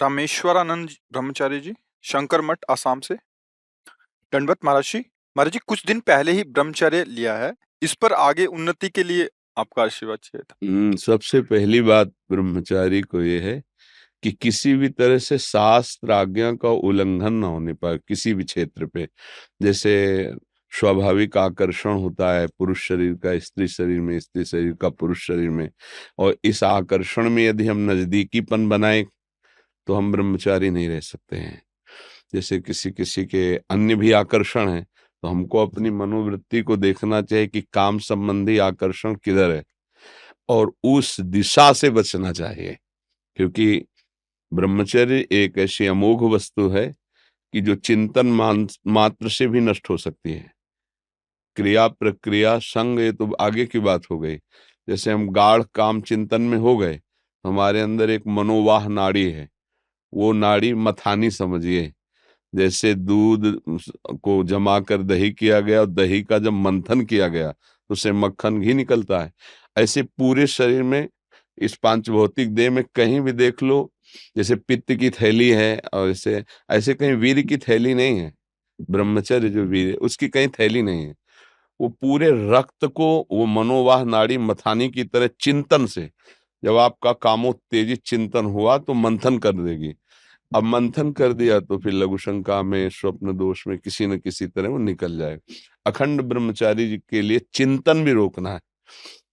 रामेश्वरानंद ब्रह्मचारी जी, शंकर मठ, आसाम से। दंडवत महाराज जी। महाराज जी, कुछ दिन पहले ही ब्रह्मचर्य लिया है। इस पर आगे उन्नति के लिए आपका आशीर्वाद चाहिए था। सबसे पहली बात ब्रह्मचारी को ये है कि किसी भी तरह से शास्त्र आज्ञा का उल्लंघन ना होने पाए किसी भी क्षेत्र पे। जैसे स्वाभाविक आकर्षण होता है पुरुष शरीर का स्त्री शरीर में, स्त्री शरीर का पुरुष शरीर में, और इस आकर्षण में यदि हम नजदीकीपन बनाए तो हम ब्रह्मचारी नहीं रह सकते हैं। जैसे किसी किसी के अन्य भी आकर्षण है, तो हमको अपनी मनोवृत्ति को देखना चाहिए कि काम संबंधी आकर्षण किधर है और उस दिशा से बचना चाहिए। क्योंकि ब्रह्मचर्य एक ऐसी अमोघ वस्तु है कि जो चिंतन मात्र से भी नष्ट हो सकती है। क्रिया प्रक्रिया संग ये तो आगे की बात हो गई। जैसे हम गाढ़ काम चिंतन में हो गए, हमारे अंदर एक मनोवाह नाड़ी है, वो नाड़ी मथानी समझिए। जैसे दूध को जमा कर दही किया गया और दही का जब मंथन किया गया तो उससे मक्खन घी निकलता है। ऐसे पूरे शरीर में, इस पांच भौतिक देह में कहीं भी देख लो, जैसे पित्त की थैली है और ऐसे ऐसे कहीं वीर की थैली नहीं है। ब्रह्मचर्य जो वीर है उसकी कहीं थैली नहीं है। वो पूरे रक्त को वो मनोवाह नाड़ी मथानी की तरह चिंतन से, जब आपका कामोत्तेजित चिंतन हुआ तो मंथन कर देगी। अब मंथन कर दिया तो फिर लघु शंका में, स्वप्न दोष में किसी न किसी तरह वो निकल जाए। अखंड ब्रह्मचारी जी के लिए चिंतन भी रोकना है,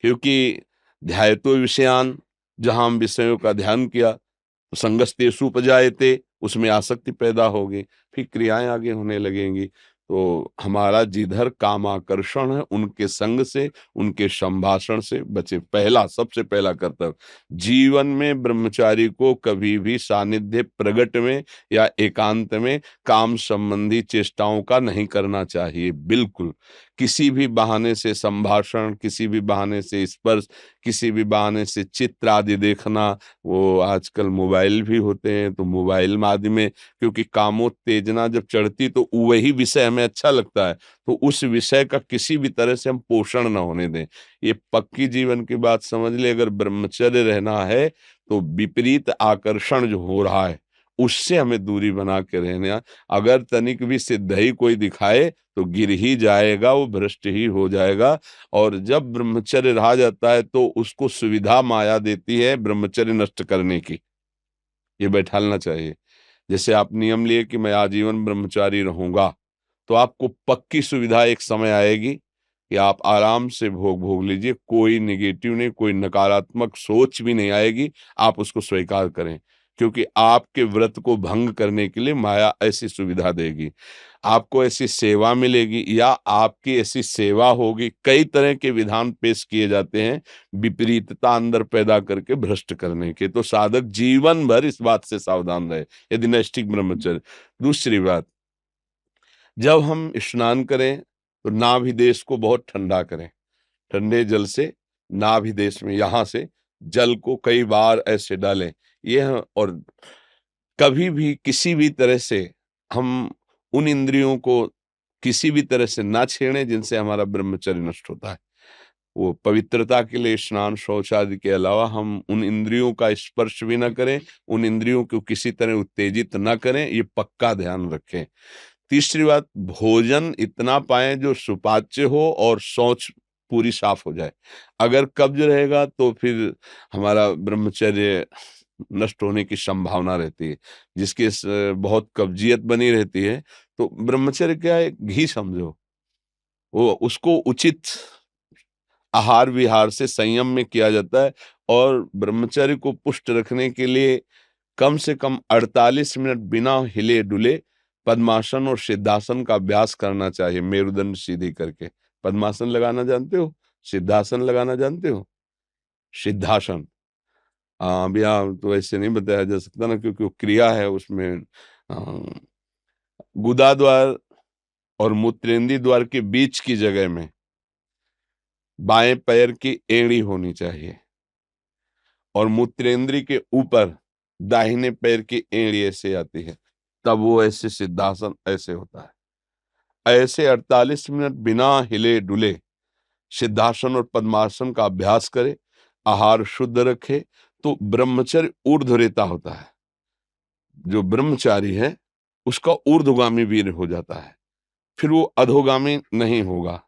क्योंकि ध्यायतो विषयान, जहां हम विषयों का ध्यान किया तो संगस्तेषु उपजायते, उसमें आसक्ति पैदा होगी, फिर क्रियाएं आगे होने लगेंगी। तो हमारा जिधर कामाकर्षण है उनके संग से, उनके संभाषण से बचे। पहला, सबसे पहला कर्तव्य, जीवन में ब्रह्मचारी को कभी भी सानिध्य प्रगट में या एकांत में काम संबंधी चेष्टाओं का नहीं करना चाहिए। बिल्कुल किसी भी बहाने से संभाषण, किसी भी बहाने से स्पर्श, किसी भी बहाने से चित्र आदि देखना, वो आजकल मोबाइल भी होते हैं तो मोबाइल आदि में, क्योंकि कामोत्तेजना जब चढ़ती तो वही विषय हमें अच्छा लगता है, तो उस विषय का किसी भी तरह से हम पोषण न होने दें। ये पक्की जीवन की बात समझ ले। अगर ब्रह्मचर्य रहना है तो विपरीत आकर्षण जो हो रहा है उससे हमें दूरी बना के रहना। अगर तनिक भी सिद्धि कोई दिखाए तो गिर ही जाएगा, वो भ्रष्ट ही हो जाएगा। और जब ब्रह्मचर्य रहा जाता है तो उसको सुविधा माया देती है ब्रह्मचर्य नष्ट करने की, ये बैठालना चाहिए। जैसे आप नियम लिए कि मैं आजीवन ब्रह्मचारी रहूंगा, तो आपको पक्की सुविधा एक समय आएगी कि आप आराम से भोग भोग लीजिए, कोई निगेटिव नहीं, कोई नकारात्मक सोच भी नहीं आएगी। आप उसको स्वीकार करें, क्योंकि आपके व्रत को भंग करने के लिए माया ऐसी सुविधा देगी। आपको ऐसी सेवा मिलेगी या आपकी ऐसी सेवा होगी, कई तरह के विधान पेश किए जाते हैं विपरीतता अंदर पैदा करके भ्रष्ट करने के। तो साधक जीवन भर इस बात से सावधान रहे यदि नैष्ठिक ब्रह्मचर्य। दूसरी बात, जब हम स्नान करें तो नाभि देश को बहुत ठंडा करें। ठंडे जल से नाभि देश में यहां से जल को कई बार ऐसे डालें। और कभी भी किसी भी तरह से हम उन इंद्रियों को किसी भी तरह से ना छेड़ें जिनसे हमारा ब्रह्मचर्य नष्ट होता है। वो पवित्रता के लिए स्नान शौच आदि के अलावा हम उन इंद्रियों का स्पर्श भी ना करें, उन इंद्रियों को किसी तरह उत्तेजित ना करें, ये पक्का ध्यान रखें। तीसरी बात, भोजन इतना पाएं जो सुपाच्य हो और शौच पूरी साफ हो जाए। अगर कब्ज रहेगा तो फिर हमारा ब्रह्मचर्य नष्ट होने की संभावना रहती है। जिसके बहुत कब्जियत बनी रहती है, तो ब्रह्मचर्य क्या है, घी समझो। वो उसको उचित आहार विहार से संयम में किया जाता है। और ब्रह्मचर्य को पुष्ट रखने के लिए कम से कम 48 मिनट बिना हिले डुले पद्मासन और सिद्धासन का अभ्यास करना चाहिए, मेरुदंड सीधी करके। पद्मासन लगाना जानते हो? सिद्धासन लगाना जानते हो? सिद्धासन, अभी तो ऐसे नहीं बताया जा सकता ना, क्योंकि वो क्रिया है उसमें। गुदा द्वार और मूत्रेंदी द्वार के बीच की जगह में बाएं पैर की एड़ी होनी चाहिए और मूत्रेंद्री के ऊपर दाहिने पैर की एड़ी ऐसे आती है, तब वो ऐसे सिद्धासन ऐसे होता है। ऐसे 48 मिनट बिना हिले डुले सिद्धासन और पद्मासन का अभ्यास करे, आहार शुद्ध रखे, तो ब्रह्मचर्य ऊर्ध्वरेता होता है। जो ब्रह्मचारी है उसका ऊर्ध्वगामी वीर हो जाता है, फिर वो अधोगामी नहीं होगा।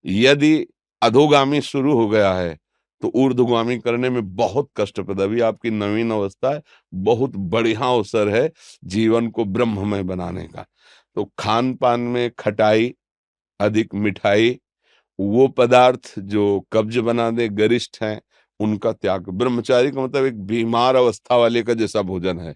यदि अधोगामी शुरू हो गया है तो ऊर्ध्वगामी करने में बहुत कष्ट पड़ता है। अभी आपकी नवीन अवस्था है, बहुत बढ़िया अवसर है जीवन को ब्रह्ममय बनाने का। तो खान पान में खटाई, अधिक मिठाई, वो पदार्थ जो कब्ज बना दे, गरिष्ठ हैं, उनका त्याग। ब्रह्मचारी का मतलब एक बीमार अवस्था वाले का जैसा भोजन है,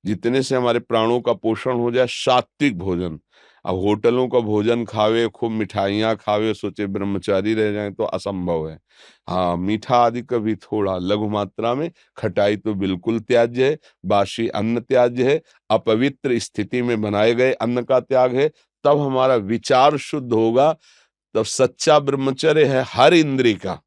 जितने से हमारे प्राणों का पोषण हो जाए, सात्विक भोजन। अब होटलों का भोजन खावे, खूब मिठाइयाँ खावे, सोचे ब्रह्मचारी रह जाए तो असंभव है। हाँ, मीठा आदि कभी थोड़ा लघु मात्रा में, खटाई तो बिल्कुल त्याज्य है, बासी अन्न त्याज्य है, अपवित्र स्थिति में बनाए गए अन्न का त्याग है। तब हमारा विचार शुद्ध होगा, तब सच्चा ब्रह्मचर्य है हर इंद्री का।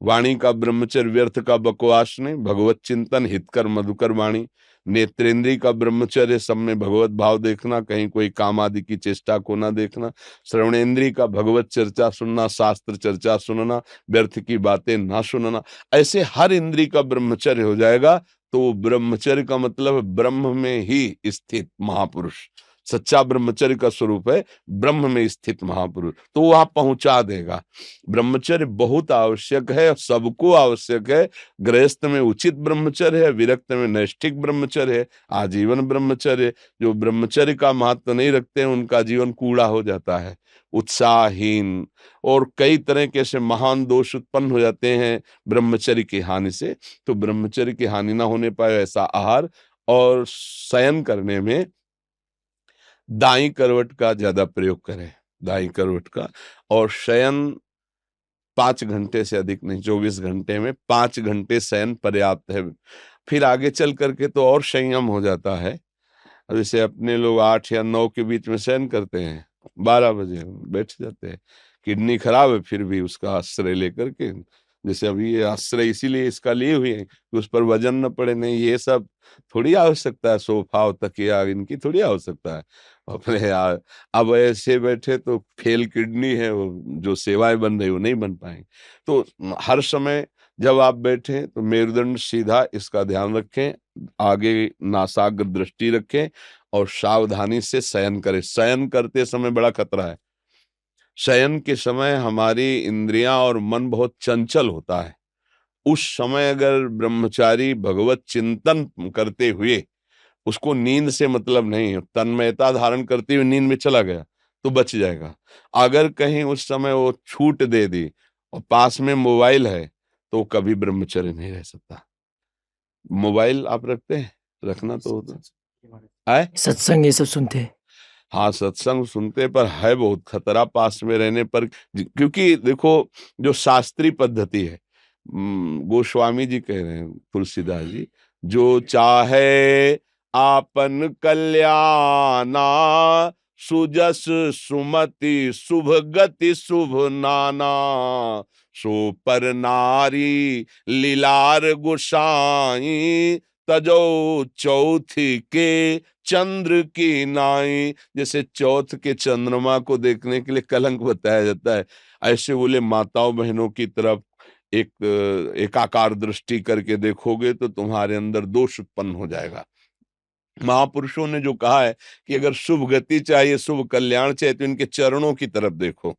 वाणी का ब्रह्मचर्य व्यर्थ का बकवास नहीं, भगवत चिंतन हितकर मधुकर वाणी। नेत्रेंद्री का ब्रह्मचर्य सब में भगवत भाव देखना, कहीं कोई काम आदि की चेष्टा को ना देखना। श्रवणेन्द्री का भगवत चर्चा सुनना, शास्त्र चर्चा सुनना, व्यर्थ की बातें ना सुनना। ऐसे हर इंद्री का ब्रह्मचर्य हो जाएगा तो ब्रह्मचर्य का मतलब ब्रह्म में ही स्थित महापुरुष। सच्चा ब्रह्मचर्य का स्वरूप है ब्रह्म में स्थित महापुरुष, तो वह पहुंचा देगा। ब्रह्मचर्य बहुत आवश्यक है, सबको आवश्यक है। गृहस्थ में उचित ब्रह्मचर्य है, विरक्त में नैष्ठिक ब्रह्मचर्य है, आजीवन ब्रह्मचर्य है। जो ब्रह्मचर्य का महत्व नहीं रखते हैं उनका जीवन कूड़ा हो जाता है, उत्साहहीन, और कई तरह के ऐसे महान दोष उत्पन्न हो जाते हैं ब्रह्मचर्य की हानि से। तो ब्रह्मचर्य की हानि ना होने पाए ऐसा आहार, और शयन करने में दाई करवट का ज्यादा प्रयोग करें, दाई करवट का। और शयन 5 घंटे से अधिक नहीं, 24 घंटे में 5 घंटे शयन पर्याप्त है। फिर आगे चल करके तो और संयम हो जाता है। अब जैसे अपने लोग 8 या 9 के बीच में शयन करते हैं, 12 बजे बैठ जाते हैं, किडनी खराब है फिर भी उसका आश्रय लेकर के। जैसे अभी ये आश्रय इसीलिए इसका लिए हुए हैं कि उस पर वजन न पड़े। नहीं, ये सब थोड़ी आवश्यकता है, सोफा और तकिया इनकी थोड़ी आवश्यकता है अपने यार। अब ऐसे बैठे तो फेल किडनी है, वो जो सेवाएं बन रही वो नहीं बन पाएंगी। तो हर समय जब आप बैठे तो मेरुदंड सीधा, इसका ध्यान रखें, आगे नासाग्र दृष्टि रखें और सावधानी से शयन करें। शयन करते समय बड़ा खतरा है। शयन के समय हमारी इंद्रियां और मन बहुत चंचल होता है। उस समय अगर ब्रह्मचारी भगवत चिंतन करते हुए, उसको नींद से मतलब नहीं है, तन्मयता धारण करते हुए नींद में चला गया तो बच जाएगा। अगर कहीं उस समय वो छूट दे दी और पास में मोबाइल है तो कभी ब्रह्मचर्य नहीं रह सकता। मोबाइल आप रखते हैं? रखना तो होता है। सत्संग ये सब सुनते हैं। हाँ, सत्संग सुनते पर है बहुत खतरा पास में रहने पर। क्योंकि देखो, जो शास्त्रीय पद्धति है, गोस्वामी जी कह रहे हैं, तुलसीदास जी, जो चाहे आपन कल्याणा, सुजस सुमति शुभ गति शुभ नाना, सो पर नारी लीलार गोसाई, तजो चौथी के चंद्र की नाई। जैसे चौथ के चंद्रमा को देखने के लिए कलंक बताया जाता है, ऐसे बोले माताओं बहनों की तरफ एक एकाकार दृष्टि करके देखोगे तो तुम्हारे अंदर दोष उत्पन्न हो जाएगा। महापुरुषों ने जो कहा है कि अगर शुभ गति चाहिए, शुभ कल्याण चाहिए, तो इनके चरणों की तरफ देखो।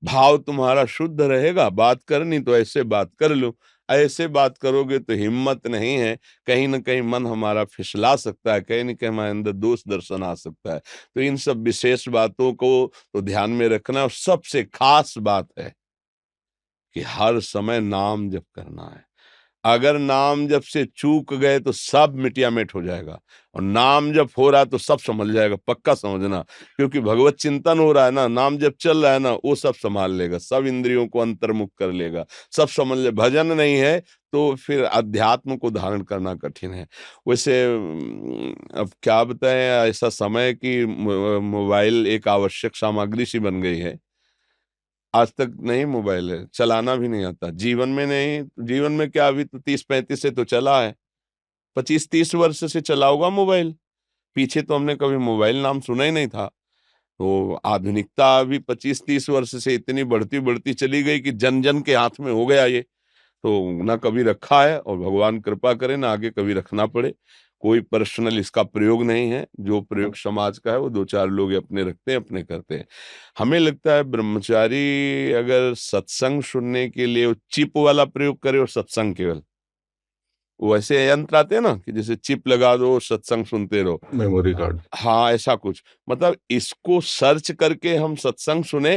भाव तुम्हारा शुद्ध रहेगा, बात करनी तो ऐसे बात कर लो। ऐसे बात करोगे तो हिम्मत नहीं है, कहीं ना कहीं मन हमारा फिसला सकता है, कहीं ना कहीं हमारे अंदर दोष दर्शन आ सकता है। तो इन सब विशेष बातों को तो ध्यान में रखना। और सबसे खास बात है कि हर समय नाम जप करना है। अगर नाम जप से चूक गए तो सब मिटिया मिट हो जाएगा, और नाम जप हो रहा है तो सब समझ जाएगा, पक्का समझना। क्योंकि भगवत चिंतन हो रहा है ना, नाम जप चल रहा है ना, वो सब संभाल लेगा, सब इंद्रियों को अंतर्मुख कर लेगा, सब समझ ले। भजन नहीं है तो फिर अध्यात्म को धारण करना कठिन है। वैसे अब क्या बताएं, ऐसा समय कि मोबाइल एक आवश्यक सामग्री सी बन गई है। आज तक नहीं मोबाइल है, चलाना भी नहीं आता, जीवन में नहीं। जीवन में क्या, अभी तो 30-35 से तो चला है, 25-30 वर्ष से चला होगा मोबाइल। पीछे तो हमने कभी मोबाइल नाम सुना ही नहीं था। तो आधुनिकता अभी 25-30 वर्ष से इतनी बढ़ती बढ़ती चली गई कि जन जन के हाथ में हो गया ये। तो ना कभी रखा है, और भगवान कृपा करे ना आगे कभी रखना पड़े। कोई पर्सनल इसका प्रयोग नहीं है, जो प्रयोग समाज का है वो दो चार लोग अपने रखते हैं, अपने करते हैं। हमें लगता है ब्रह्मचारी अगर सत्संग सुनने के लिए वो चिप वाला प्रयोग करे और सत्संग केवल, वो ऐसे यंत्र आते हैं ना कि जैसे चिप लगा दो सत्संग सुनते रहो, मेमोरी कार्ड। हाँ ऐसा कुछ, मतलब इसको सर्च करके हम सत्संग सुने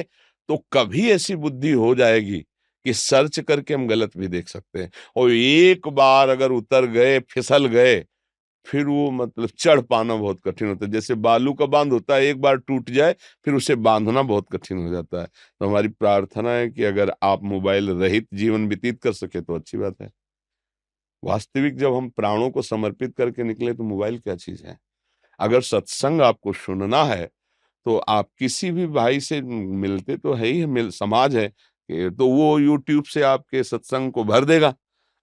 तो कभी ऐसी बुद्धि हो जाएगी कि सर्च करके हम गलत भी देख सकते हैं। और एक बार अगर उतर गए, फिसल गए, फिर वो मतलब चढ़ पाना बहुत कठिन होता है। जैसे बालू का बांध होता है, एक बार टूट जाए फिर उसे बांधना बहुत कठिन हो जाता है। तो हमारी प्रार्थना है कि अगर आप मोबाइल रहित जीवन व्यतीत कर सके तो अच्छी बात है। वास्तविक जब हम प्राणों को समर्पित करके निकले तो मोबाइल क्या चीज है। अगर सत्संग आपको सुनना है तो आप किसी भी भाई से मिलते तो है ही, मिल समाज है तो वो यूट्यूब से आपके सत्संग को भर देगा,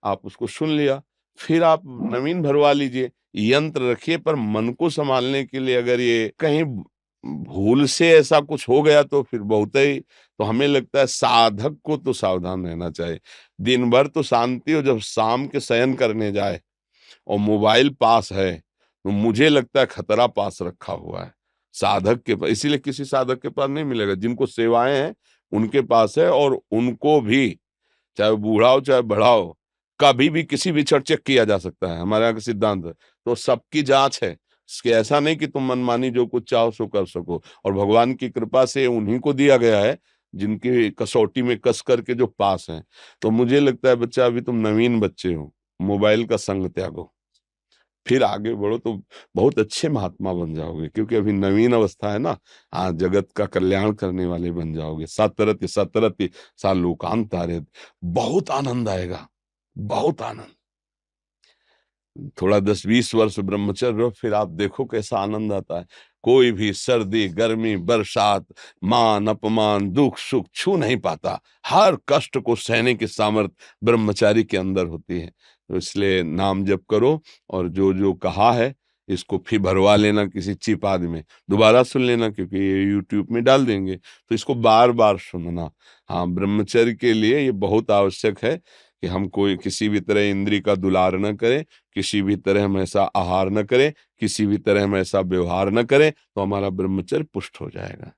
आप उसको सुन लिया, फिर आप नवीन भरवा लीजिए। यंत्र रखिए, पर मन को संभालने के लिए अगर ये कहीं भूल से ऐसा कुछ हो गया तो फिर बहुत ही, तो हमें लगता है साधक को तो सावधान रहना चाहिए। दिन भर तो शांति हो, जब शाम के शयन करने जाए और मोबाइल पास है तो मुझे लगता है खतरा पास रखा हुआ है साधक के पास। इसीलिए किसी साधक के पास नहीं मिलेगा, जिनको सेवाएं हैं उनके पास है, और उनको भी चाहे वो बूढ़ा हो चाहे बड़ा हो, कभी भी किसी भी क्षण चेक किया जा सकता है, हमारे यहाँ का सिद्धांत है। तो सबकी जांच है, इसके ऐसा नहीं कि तुम मनमानी जो कुछ चाहो सो कर सको, और भगवान की कृपा से उन्हीं को दिया गया है जिनकी कसौटी में कस करके जो पास हैं। तो मुझे लगता है बच्चा, अभी तुम नवीन बच्चे हो, मोबाइल का संग त्यागो, फिर आगे बढ़ो तो बहुत अच्छे महात्मा बन जाओगे, क्योंकि अभी नवीन अवस्था है ना। हाँ, जगत का कल्याण करने वाले बन जाओगे। सतरति सतरति सा लोकांत तारे, बहुत आनंद आएगा, बहुत आनंद। थोड़ा 10-20 वर्ष ब्रह्मचर्य रहो, फिर आप देखो कैसा आनंद आता है। कोई भी सर्दी गर्मी बरसात मान अपमान दुख सुख छू नहीं पाता। हर कष्ट को सहने की सामर्थ ब्रह्मचारी के अंदर होती है। तो इसलिए नाम जप करो, और जो जो कहा है इसको फिर भरवा लेना किसी चिप आदि में, दोबारा सुन लेना, क्योंकि ये यूट्यूब में डाल देंगे तो इसको बार बार सुनना। हाँ, ब्रह्मचर्य के लिए ये बहुत आवश्यक है कि हम कोई किसी भी तरह इंद्री का दुलार न करें, किसी भी तरह हम ऐसा आहार न करें, किसी भी तरह हम ऐसा व्यवहार न करें, तो हमारा ब्रह्मचर्य पुष्ट हो जाएगा।